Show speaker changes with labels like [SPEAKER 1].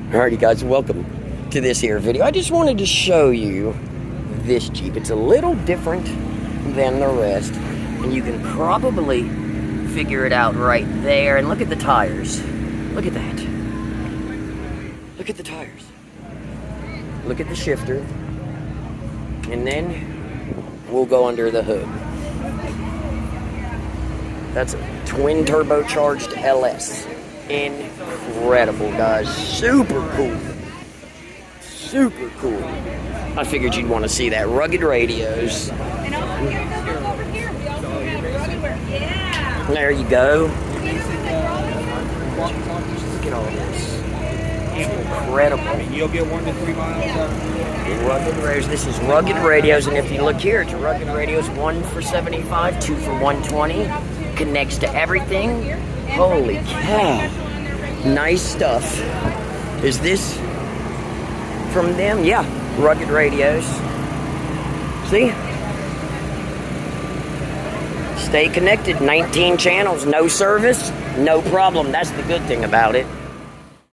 [SPEAKER 1] Alrighty guys, welcome to this here video. I just wanted to show you this Jeep. It's a little different than the rest, and you can probably figure it out right there. And look at the tires. Look at that. Look at the tires. Look at the shifter. And then we'll go under the hood. That's a twin turbocharged LS. Incredible, guys. Super cool. Super cool. I figured you'd want to see that. Rugged radios.
[SPEAKER 2] And over here, we also have rugged. Yeah.
[SPEAKER 1] There you go. Look at all this. Incredible.
[SPEAKER 3] You'll get 1 to 3 miles.
[SPEAKER 1] Rugged radios. This is rugged radios, and if you look here, it's rugged radios. 1 for 75, 2 for 120. Connects to everything. Holy cow. Nice stuff. Is this from them? Yeah. Rugged radios. See? Stay connected. 19 channels. No service. No problem. That's the good thing about it.